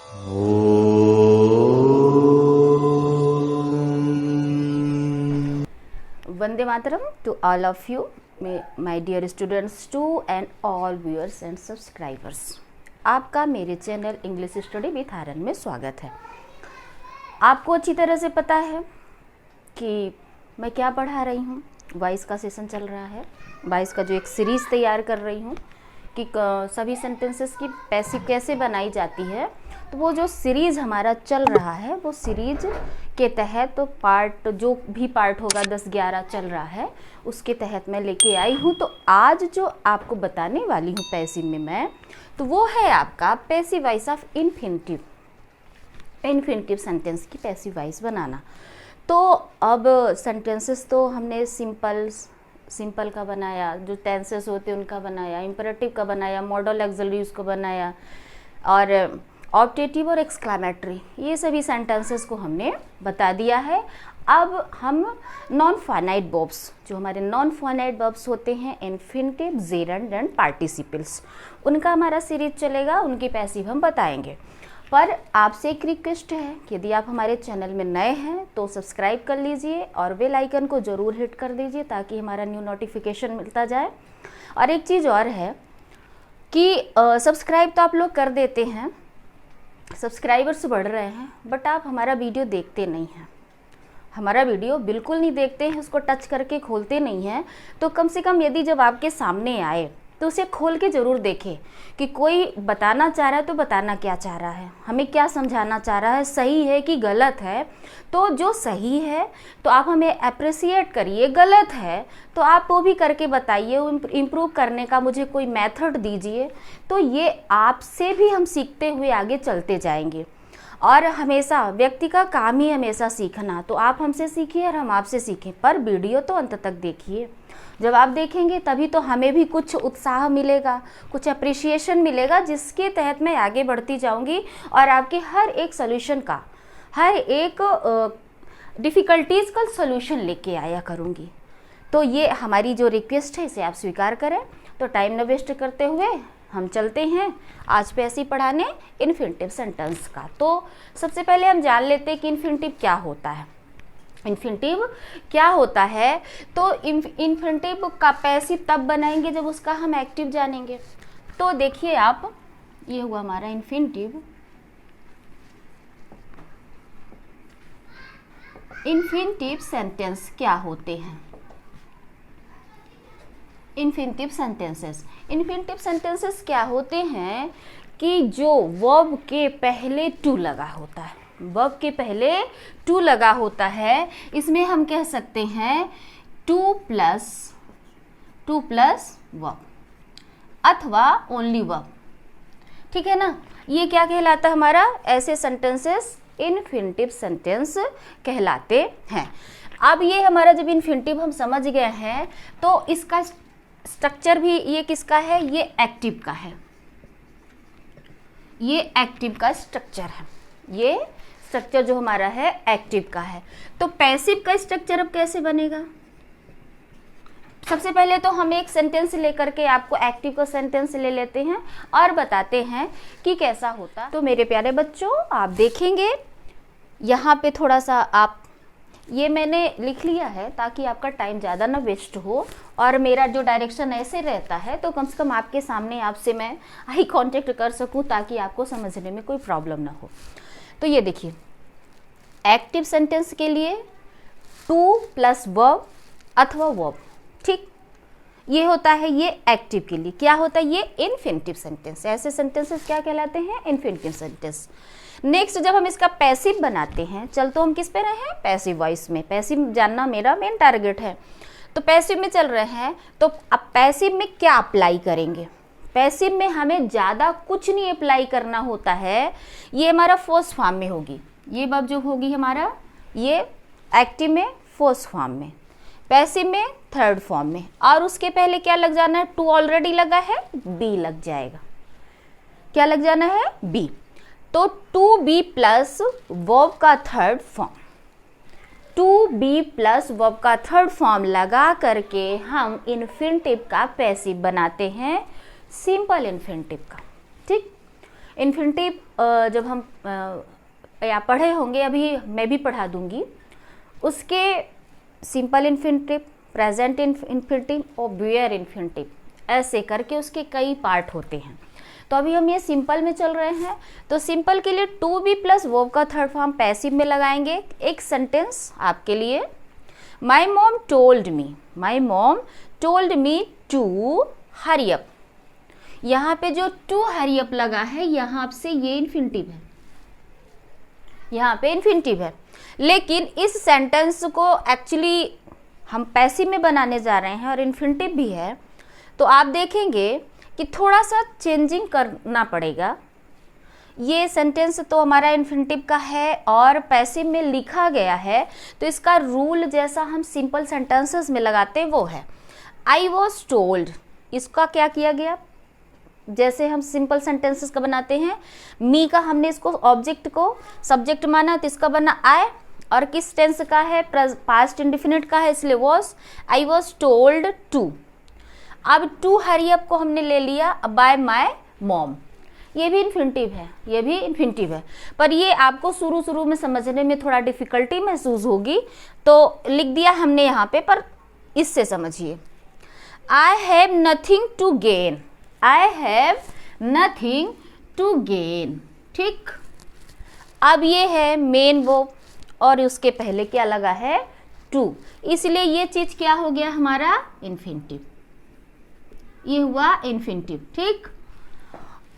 Vande Mataram to all of you, my dear students too and all viewers and subscribers. आपका मेरे channel English study with Aryan में स्वागत है। आपको अच्छी तरह से पता है कि मैं क्या पढ़ा रही हूँ। 22 का सेशन चल रहा है, 22 का जो एक सीरीज़ तैयार कर रही हूँ कि सभी सेंटेंसेस की पैसिव कैसे बनाई जाती है। तो वो जो सीरीज़ हमारा चल रहा है, वो सीरीज़ के तहत तो पार्ट जो भी पार्ट होगा 10-11 चल रहा है, उसके तहत मैं लेके आई हूँ। तो आज जो आपको बताने वाली हूँ पैसिव में मैं, तो वो है आपका passive voice of infinitive sentence की पैसिव वॉइस बनाना। तो अब सेंटेंसेस तो हमने सिंपल का बनाया, जो टेंसेस होते हैं उनका बनाया, इम्परेटिव का बनाया, मॉडल ऑक्सिलरीज को बनाया, और ऑब्जेक्टिव और एक्सक्लेमेटरी, ये सभी सेंटेंसेस को हमने बता दिया है। अब हम नॉन फाइनाइट वर्ब्स, जो हमारे नॉन फाइनाइट वर्ब्स होते हैं, इन्फिनिटिव, जेरंड एंड पार्टिसिपल्स, उनका हमारा सीरीज चलेगा, उनकी पैसिव हम बताएंगे। पर आपसे एक रिक्वेस्ट है कि यदि आप हमारे चैनल में नए हैं तो सब्सक्राइब कर लीजिए और बेल आइकन को ज़रूर हिट कर दीजिए ताकि हमारा न्यू नोटिफिकेशन मिलता जाए। और एक चीज़ और है कि सब्सक्राइब तो आप लोग कर देते हैं, सब्सक्राइबर्स बढ़ रहे हैं, बट आप हमारा वीडियो देखते नहीं हैं, हमारा वीडियो बिल्कुल नहीं देखते हैं, उसको टच करके खोलते नहीं हैं। तो कम से कम यदि जब आपके सामने आए तो उसे खोल के ज़रूर देखें कि कोई बताना चाह रहा है तो बताना क्या चाह रहा है, हमें क्या समझाना चाह रहा है, सही है कि गलत है। तो जो सही है तो आप हमें अप्रिसिएट करिए, गलत है तो आप वो भी करके बताइए, इम्प्रूव करने का मुझे कोई मेथड दीजिए। तो ये आपसे भी हम सीखते हुए आगे चलते जाएंगे। और हमेशा व्यक्ति का काम ही हमेशा सीखना, तो आप हमसे सीखिए और हम आपसे सीखें, पर वीडियो तो अंत तक देखिए। जब आप देखेंगे तभी तो हमें भी कुछ उत्साह मिलेगा, कुछ अप्रिसिएशन मिलेगा, जिसके तहत मैं आगे बढ़ती जाऊंगी और आपके हर एक सॉल्यूशन का, हर एक डिफ़िकल्टीज़ का सॉल्यूशन लेके आया करूंगी। तो ये हमारी जो रिक्वेस्ट है इसे आप स्वीकार करें। तो टाइम न वेस्ट करते हुए हम चलते हैं आज पैसिव पढ़ाने इन्फिनिटिव सेंटेंस का। तो सबसे पहले हम जान लेते हैं कि इन्फिनिटिव क्या होता है। इन्फिनिटिव क्या होता है, तो इन्फिनिटिव का पैसिव तब बनाएंगे जब उसका हम एक्टिव जानेंगे। तो देखिए आप, ये हुआ हमारा इन्फिनिटिव। इन्फिनिटिव सेंटेंस क्या होते हैं? इन्फिनिटिव सेंटेंसेस क्या होते हैं कि जो वर्ब के पहले टू लगा होता है, वर्ब के पहले टू लगा होता है, इसमें हम कह सकते हैं टू प्लस वर्ब अथवा ओनली वर्ब, ठीक है ना। ये क्या कहलाता है हमारा? ऐसे सेंटेंसेस इन्फिनिटिव सेंटेंस कहलाते हैं। अब ये हमारा जब इन्फिनिटिव हम समझ गए हैं तो इसका स्ट्रक्चर भी ये किसका है? ये एक्टिव का है, ये एक्टिव का स्ट्रक्चर है, ये स्ट्रक्चर जो हमारा है एक्टिव का है। तो पैसिव का स्ट्रक्चर अब कैसे बनेगा? सबसे पहले तो हम एक सेंटेंस लेकर के आपको एक्टिव का सेंटेंस ले लेते हैं और बताते हैं कि कैसा होता। तो मेरे प्यारे बच्चों, आप देखेंगे यहाँ पे थोड़ा सा आप, ये मैंने लिख लिया है ताकि आपका टाइम ज़्यादा ना वेस्ट हो और मेरा जो डायरेक्शन ऐसे रहता है तो कम से कम आपके सामने आपसे मैं आई कांटेक्ट कर सकूं ताकि आपको समझने में कोई प्रॉब्लम ना हो। तो ये देखिए, एक्टिव सेंटेंस के लिए टू प्लस वर्ब अथवा वर्ब, ठीक, ये होता है। ये एक्टिव के लिए क्या होता है? ये इन्फिनिटिव सेंटेंस। ऐसे सेंटेंसेस क्या कहलाते हैं? Infinitive sentence. नेक्स्ट जब हम इसका पैसिव बनाते हैं, चल तो हम किस पे रहे हैं? पैसिव वॉइस में। पैसिव जानना मेरा मेन टारगेट है। तो पैसिव में चल रहे हैं, तो अब पैसिव में क्या अप्लाई करेंगे? पैसिव में हमें ज़्यादा कुछ नहीं अप्लाई करना होता है। ये हमारा फर्स्ट फॉर्म में होगी, ये वर्ब जो होगी हमारा, ये एक्टिव में फर्स्ट फॉर्म में, पैसिव में थर्ड फॉर्म में, और उसके पहले क्या लग जाना है? टू ऑलरेडी लगा है, बी लग जाएगा। क्या लग जाना है? बी। तो टू बी प्लस वर्ब का third form, to be plus verb का थर्ड फॉर्म लगा करके हम इन्फिनिटिव का पैसिव बनाते हैं, सिंपल इन्फिनिटिव का, ठीक। इन्फिनिटिव जब हम या पढ़े होंगे, अभी मैं भी पढ़ा दूंगी, उसके सिंपल इन्फिनिटिव, प्रेजेंट इन्फिनिटिव और वेयर इन्फिनिटिव, ऐसे करके उसके कई पार्ट होते हैं। तो अभी हम ये सिंपल में चल रहे हैं। तो सिंपल के लिए टू बी प्लस वर्ब का थर्ड फॉर्म पैसिव में लगाएंगे। एक सेंटेंस आपके लिए, my mom told me, my mom told me to hurry up. यहाँ पे जो टू हरी अप लगा है, यहाँ से ये इन्फिनिटिव है, यहाँ पे इन्फिनिटिव है, लेकिन इस सेंटेंस को एक्चुअली हम पैसिव में बनाने जा रहे हैं और इन्फिनिटिव भी है। तो आप देखेंगे कि थोड़ा सा चेंजिंग करना पड़ेगा। ये सेंटेंस तो हमारा इन्फिनिटिव का है और पैसिव में लिखा गया है, तो इसका रूल जैसा हम सिंपल सेंटेंसेस में लगाते हैं वो है आई वॉज टोल्ड। इसका क्या किया गया, जैसे हम सिंपल सेंटेंसेस का बनाते हैं, मी का हमने इसको ऑब्जेक्ट को सब्जेक्ट माना, तो इसका बना आई, और किस टेंस का है, पास्ट इंडेफिनिट का है, इसलिए was, I was told to. अब टू हरी अप को हमने ले लिया बाय माय मॉम, ये भी इन्फिनिटिव है, ये भी इन्फिनिटिव है, पर ये आपको शुरू में समझने में थोड़ा डिफिकल्टी महसूस होगी, तो लिख दिया हमने यहाँ पे, पर इससे समझिए, I have nothing to gain, I have nothing to gain. ठीक, अब ये है मेन वर्ब और उसके पहले क्या लगा है, टू, इसलिए ये चीज क्या हो गया हमारा, इन्फिनिटिव, ये हुआ इन्फिनिटिव। ठीक,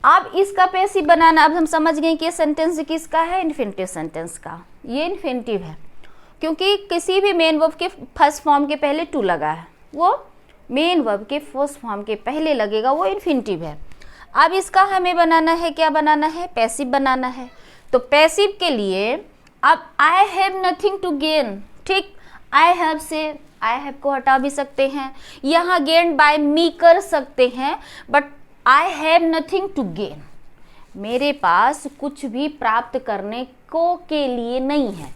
अब इसका पैसिव बनाना, अब हम समझ गए कि ये सेंटेंस किसका है, इन्फिनिटिव सेंटेंस का, ये इन्फिनिटिव है, क्योंकि किसी भी मेन वर्ब के फर्स्ट फॉर्म के पहले टू लगा है, वो मेन वर्ब के फर्स्ट फॉर्म के पहले लगेगा, वो इन्फिनिटिव है। अब इसका हमें बनाना है, क्या बनाना है, पैसिव बनाना है। तो पैसिव के लिए अब I have nothing to gain, ठीक, आई हैव से आई हैव को हटा भी सकते हैं, यहाँ गेन बाय मी कर सकते हैं, but I have nothing to gain, मेरे पास कुछ भी प्राप्त करने को के लिए नहीं है,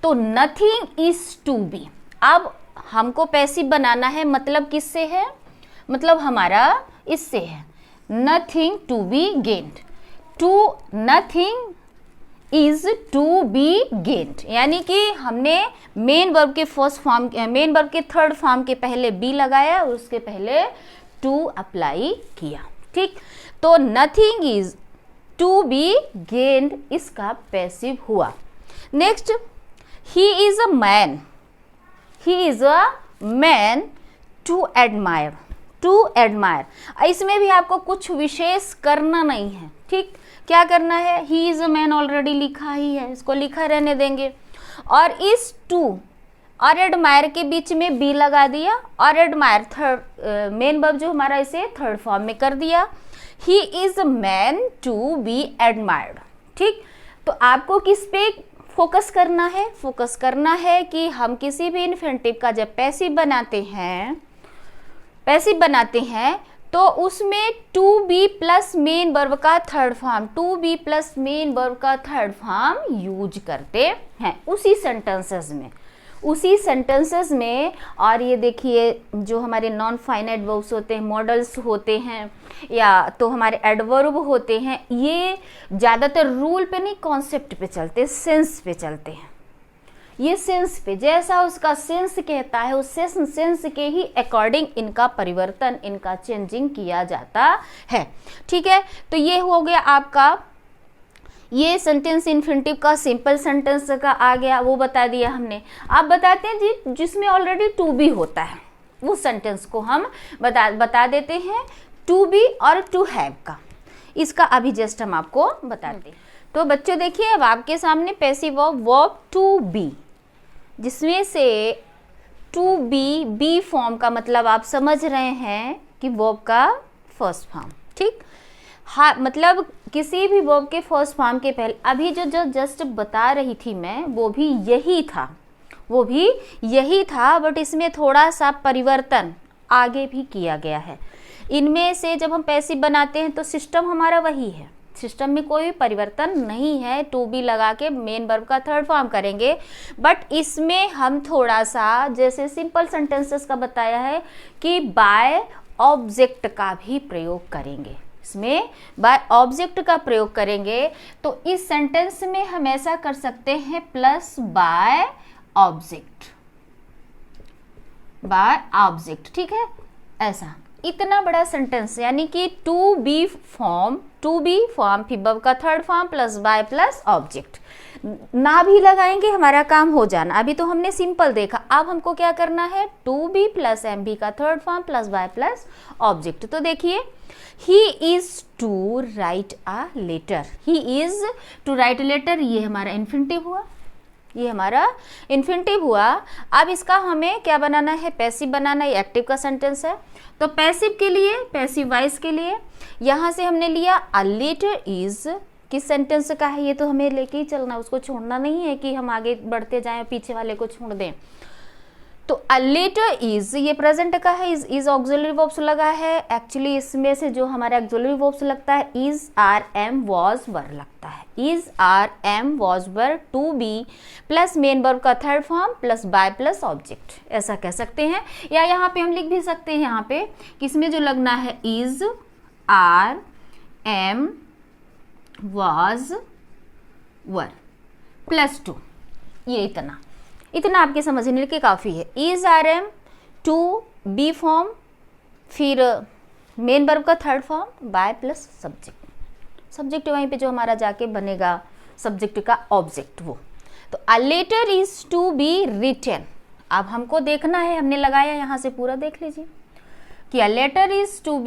तो नथिंग इज टू बी। अब हमको पैसिव बनाना है, मतलब किससे है, मतलब हमारा इससे है, nothing to be gained, to nothing is to be gained, यानी कि हमने मेन वर्ब के फर्स्ट फॉर्म, मेन वर्ब के थर्ड फॉर्म के पहले बी लगाया और उसके पहले टू अप्लाई किया। ठीक, तो nothing is to be gained इसका पैसिव हुआ। Next, he is a man, he is a man to admire, to admire, इसमें भी आपको कुछ विशेष करना नहीं है। ठीक, क्या करना है, ही इज अ मैन ऑलरेडी लिखा ही है, इसको लिखा रहने देंगे, और इस टू और एडमायर के बीच में बी लगा दिया, और एडमायर थर्ड मेन वर्ब जो हमारा, इसे थर्ड फॉर्म में कर दिया, he is a man to be admired. ठीक, तो आपको किस पे फोकस करना है, फोकस करना है कि हम किसी भी इन्फिनिटिव का जब पैसिव बनाते हैं तो उसमें to be plus main verb का third form, to be plus main verb का थर्ड फॉर्म यूज करते हैं उसी सेंटेंसेस में। और ये देखिए, जो हमारे नॉन फाइनाइट वर्ब्स होते हैं, मॉडल्स होते हैं, या तो हमारे एडवर्ब होते हैं, ये ज़्यादातर रूल पे नहीं, कॉन्सेप्ट पे चलते, सेंस पे चलते हैं। ये सेंस पे, जैसा उसका सेंस कहता है, उस सेंस के ही अकॉर्डिंग इनका परिवर्तन, इनका चेंजिंग किया जाता है। ठीक है, तो ये हो गया आपका, ये सेंटेंस इन्फिनिटिव का सिंपल सेंटेंस का आ गया, वो बता दिया हमने। आप बताते हैं जी, जिसमें ऑलरेडी टू बी होता है, वो सेंटेंस को हम बता देते हैं, टू बी और टू हैव का। इसका अभी जस्ट हम आपको बताते हैं। तो बच्चों देखिए, अब आपके सामने पैसिव वर्ब टू बी, जिसमें से टू बी, बी फॉर्म का मतलब आप समझ रहे हैं कि वर्ब का फर्स्ट फॉर्म। ठीक, हाँ, मतलब किसी भी वर्ब के फर्स्ट फॉर्म के पहले, अभी जो जस्ट बता रही थी मैं, वो भी यही था, बट इसमें थोड़ा सा परिवर्तन आगे भी किया गया है। इनमें से जब हम पैसिव बनाते हैं तो सिस्टम हमारा वही है, सिस्टम में कोई परिवर्तन नहीं है, टू बी लगा के मेन वर्ब का थर्ड फॉर्म करेंगे, बट इसमें हम थोड़ा सा, जैसे सिंपल सेंटेंसेस का बताया है, कि बाय ऑब्जेक्ट का भी प्रयोग करेंगे। इसमें बाय ऑब्जेक्ट का प्रयोग करेंगे तो इस सेंटेंस में हम ऐसा कर सकते हैं plus by object, by object, ठीक है। ऐसा इतना बड़ा सेंटेंस यानी कि टू बी फॉर्म फिर का third form plus by plus object, ना भी लगाएंगे हमारा काम हो जाना। अभी तो हमने सिंपल देखा, अब हमको क्या करना है, to be plus M V का third form plus by plus object. तो देखिए he is to write a letter, he is to write letter, ये हमारा इन्फिनिटिव हुआ, ये हमारा इन्फिनिटिव हुआ। अब इसका हमें क्या बनाना है, पैसिव बनाना है, एक्टिव का सेंटेंस है। तो पैसिव के लिए, पैसिव वॉइस के लिए यहां से हमने लिया अ लेटर इज, किस सेंटेंस का है ये तो हमें लेके ही चलना, उसको छोड़ना नहीं है कि हम आगे बढ़ते जाएं पीछे वाले को छोड़ दें। तो अ लेटर इज, ये प्रेजेंट का है, इज ऑक्सिलरी वर्ब्स लगा है। एक्चुअली इसमें से जो हमारा ऑक्सिलरी वर्ब्स लगता है is are am was were लगता है, is are am was were, to be plus main verb का third form plus by plus object, ऐसा कह सकते हैं। या यहाँ पे हम लिख भी सकते हैं यहाँ पे किसमें जो लगना है is are am was were plus to, ये इतना आपके समझने के काफ़ी है। Is are am, to be form, फिर मेन वर्ब का third form by plus subject, subject वहीं पे जो हमारा जाके बनेगा सब्जेक्ट का ऑब्जेक्ट वो। तो a letter is to be written, अब हमको देखना है, हमने लगाया यहाँ से पूरा देख लीजिए कि a letter is to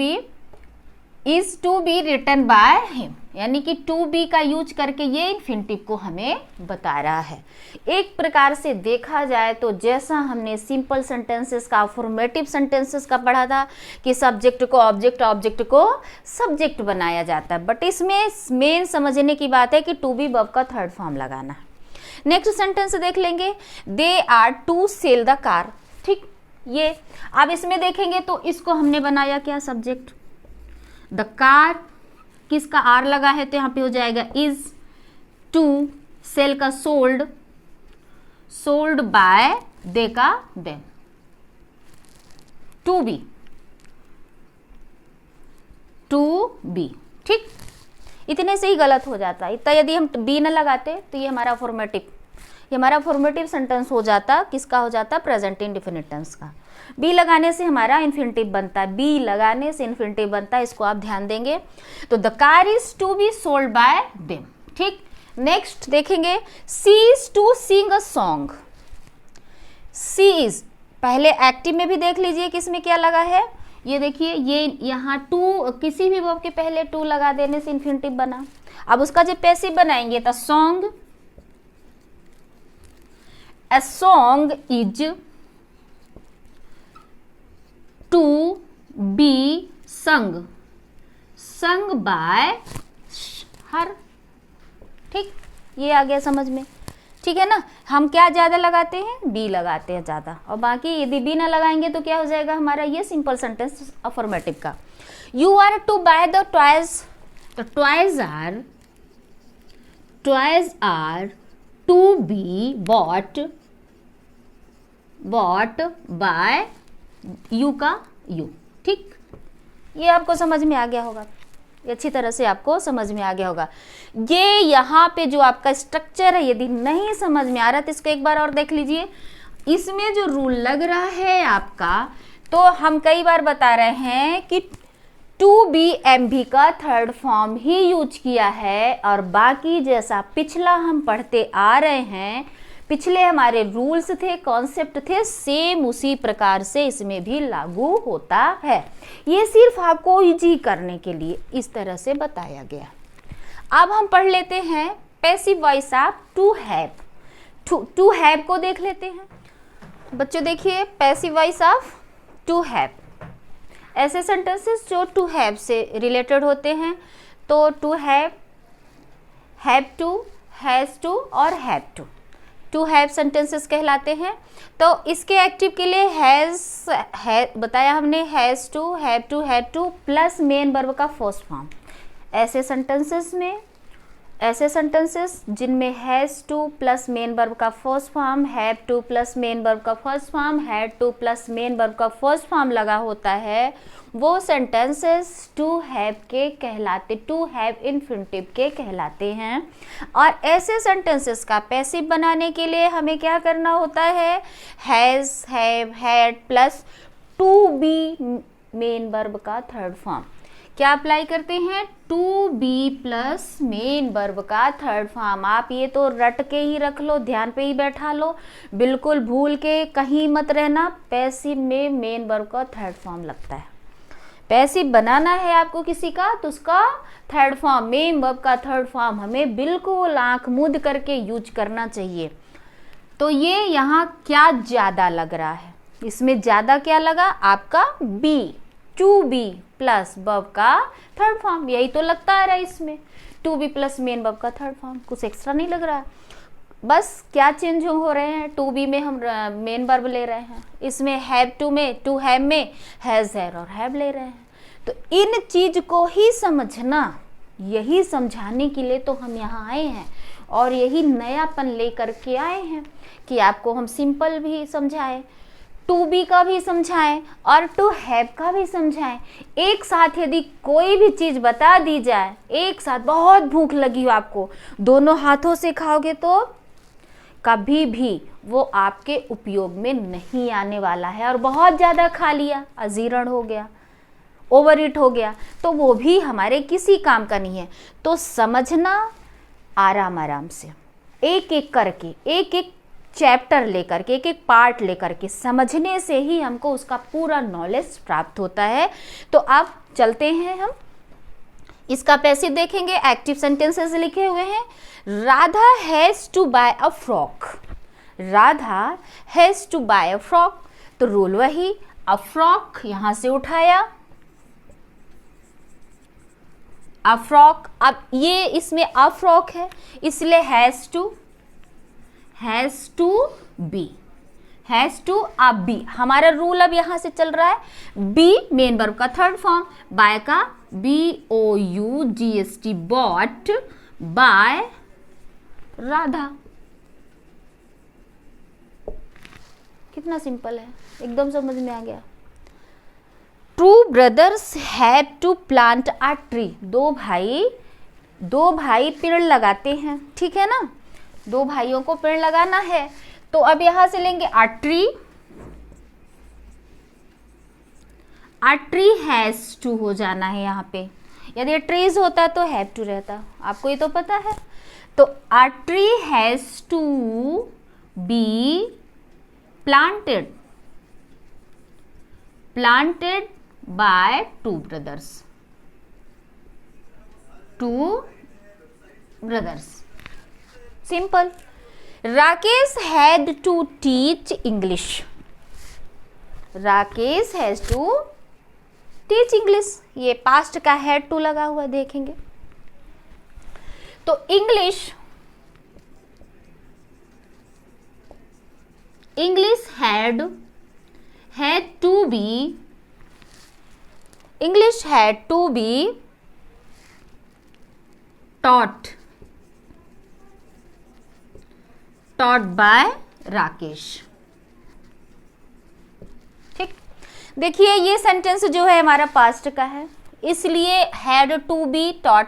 be written by him, यानी कि टू बी का यूज करके ये इन्फिनिटिव को हमें बता रहा है। एक प्रकार से देखा जाए तो जैसा हमने सिंपल सेंटेंसेस का, अफर्मेटिव सेंटेंसेस का पढ़ा था कि सब्जेक्ट को ऑब्जेक्ट, ऑब्जेक्ट को सब्जेक्ट बनाया जाता है, बट इसमें मेन समझने की बात है कि टू बी वर्ब का थर्ड फॉर्म लगाना है। नेक्स्ट सेंटेंस देख लेंगे, they are to sell the car, ठीक। ये अब इसमें देखेंगे तो इसको हमने बनाया क्या, सब्जेक्ट। द कार किसका आर लगा है तो यहाँ पे हो जाएगा इज, टू सेल का सोल्ड, सोल्ड बाय दे का देम, टू बी, ठीक। इतने से ही गलत हो जाता है, इतना यदि हम बी न लगाते तो ये हमारा फॉर्मेटिव सेंटेंस हो जाता, किसका हो जाता, प्रेजेंट इंडेफिनिट टेंस का। बी लगाने से हमारा इन्फिनिटिव बनता है, बी लगाने से इन्फिनिटिव बनता है, इसको आप ध्यान देंगे। तो the car is to be sold by them, ठीक। नेक्स्ट देखेंगे, she is to sing a song, she is पहले एक्टिव में भी देख लीजिए किसमें क्या लगा है, ये देखिए, ये यहाँ टू, किसी भी वर्ब के पहले टू लगा देने से इन्फिनिटिव बना। अब उसका जब पैसिव बनाएंगे तो song, a song is to be sung by her, ठीक। ये आ गया समझ में, ठीक है ना। हम क्या ज्यादा लगाते हैं, बी लगाते हैं ज्यादा, और बाकी यदि बी ना लगाएंगे तो क्या हो जाएगा हमारा ये सिंपल सेंटेंस अफर्मेटिव का। You are to buy the toys, तो toys are to be bought by you का यू, ठीक। ये आपको समझ में आ गया होगा, ये अच्छी तरह से आपको समझ में आ गया होगा। ये यहाँ पे जो आपका स्ट्रक्चर है यदि नहीं समझ में आ रहा तो इसको एक बार और देख लीजिए। इसमें जो रूल लग रहा है आपका, तो हम कई बार बता रहे हैं कि टू बी एम बी का थर्ड फॉर्म ही यूज किया है, और बाकी जैसा पिछला हम पढ़ते आ रहे हैं, पिछले हमारे रूल्स थे, कॉन्सेप्ट थे, सेम उसी प्रकार से इसमें भी लागू होता है। ये सिर्फ आपको इजी करने के लिए इस तरह से बताया गया। अब हम पढ़ लेते हैं passive voice of to have, to have को देख लेते हैं बच्चों। देखिए passive voice of to have, ऐसे सेंटेंसेस जो टू हैव से रिलेटेड होते हैं, तो to have to, has to और हैव टू हैव सेंटेंसेस कहलाते हैं। तो इसके एक्टिव के लिए हैज बताया हमने, has to, have to plus main verb का फर्स्ट फॉर्म। ऐसे सेंटेंसेस जिनमें has to plus main verb का first form, have to plus main verb का first form, had to plus main verb का फर्स्ट फॉर्म लगा होता है, वो सेंटेंसेस टू हैव के कहलाते, टू हैव इन्फिनिटिव के कहलाते हैं। और ऐसे सेंटेंसेस का पैसिव बनाने के लिए हमें क्या करना होता है, has, have, had plus to be main verb का थर्ड फॉर्म। क्या अप्लाई करते हैं, to be plus main verb का थर्ड फॉर्म। आप ये तो रट के ही रख लो, ध्यान पे ही बैठा लो, बिल्कुल भूल के कहीं मत रहना। पैसिव में मेन वर्ब का थर्ड फॉर्म लगता है। पैसिव बनाना है आपको किसी का तो उसका थर्ड फॉर्म, मेन वर्ब का थर्ड फॉर्म हमें बिल्कुल आंख मूंद करके यूज करना चाहिए। तो ये यहाँ क्या ज़्यादा लग रहा है, इसमें ज़्यादा क्या लगा आपका be, to be plus verb का थर्ड फॉर्म, यही तो लगता आ रहा है इसमें, to be plus main verb का थर्ड फॉर्म, कुछ एक्स्ट्रा नहीं लग रहा है। बस क्या चेंज हो रहे हैं, टू बी में हम मेन वर्ब ले रहे हैं, इसमें हैव टू में, टू हैव में हैज़, हैड और हैव ले रहे हैं। तो इन चीज को ही समझना, यही समझाने के लिए तो हम यहाँ आए हैं और यही नयापन लेकर के आए हैं कि आपको हम सिंपल भी समझाएं, टू बी का भी समझाएं और टू हैव का भी समझाएं। एक साथ यदि कोई भी चीज़ बता दी जाए, एक साथ, बहुत भूख लगी हो आपको, दोनों हाथों से खाओगे तो कभी भी वो आपके उपयोग में नहीं आने वाला है। और बहुत ज़्यादा खा लिया, अजीर्ण हो गया, ओवर ईट हो गया, तो वो भी हमारे किसी काम का नहीं है। तो समझना आराम आराम से, एक एक करके, एक एक चैप्टर लेकर के, एक एक पार्ट लेकर के समझने से ही हमको उसका पूरा नॉलेज प्राप्त होता है। तो अब चलते हैं, हम इसका पैसिव देखेंगे। एक्टिव सेंटेंसेस लिखे हुए हैं, Radha has to buy a frock. Radha has to buy a frock, तो रूल वही, अ फ्रॉक यहां से उठाया, अ फ्रॉक। अब ये इसमें अ फ्रॉक है इसलिए has to be, has to अब बी। हमारा रूल अब यहां से चल रहा है, बी मेन वर्ब का थर्ड फॉर्म, बाय का BOUGHT, बॉट बाय राधा। कितना सिंपल है, एकदम समझ में आ गया। Two brothers have to plant a tree. दो भाई पेड़ लगाते हैं, ठीक है ना, दो भाइयों को पेड़ लगाना है। तो अब यहां से लेंगे अ ट्री हैज टू हो जाना है यहाँ पे। यदि ट्रीज होता तो हैव टू रहता, आपको ये तो पता है। तो a tree has to be planted by two brothers. Simple. Rakesh had to teach English. Rakesh has to teach English, ये पास्ट का हैड टू लगा हुआ देखेंगे। तो English had to be taught by Rakesh. ठीक, देखिए ये सेंटेंस जो है हमारा पास्ट का है, इसलिए हैड टू बी टॉट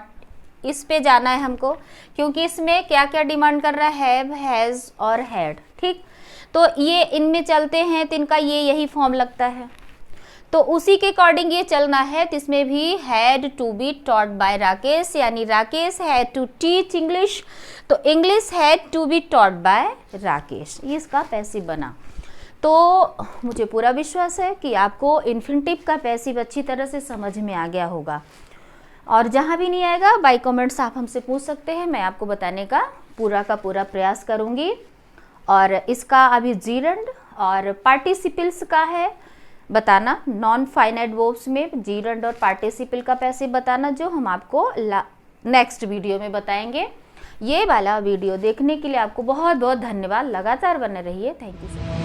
इस पे जाना है हमको, क्योंकि इसमें क्या क्या डिमांड कर रहा है, हैव, हैज और हैड। ठीक, तो ये इनमें चलते हैं तो इनका ये यही फॉर्म लगता है, तो उसी के अकॉर्डिंग ये चलना है। तो इसमें भी had to be taught by Rakesh, यानी Rakesh had to teach English, तो English had to be taught by Rakesh, ये इसका पैसिव बना। तो मुझे पूरा विश्वास है कि आपको इन्फिनिटिव का पैसिव अच्छी तरह से समझ में आ गया होगा, और जहाँ भी नहीं आएगा बाय कमेंट्स आप हमसे पूछ सकते हैं, मैं आपको बताने का पूरा प्रयास करूँगी। और इसका अभी जीरंड और पार्टिसिपल्स का है बताना, नॉन फाइनाइट वर्ब्स में जीरंड और पार्टिसिपल का पैसिव बताना, जो हम आपको नेक्स्ट वीडियो में बताएंगे। ये वाला वीडियो देखने के लिए आपको बहुत बहुत धन्यवाद, लगातार बने रहिए। Thank you so much.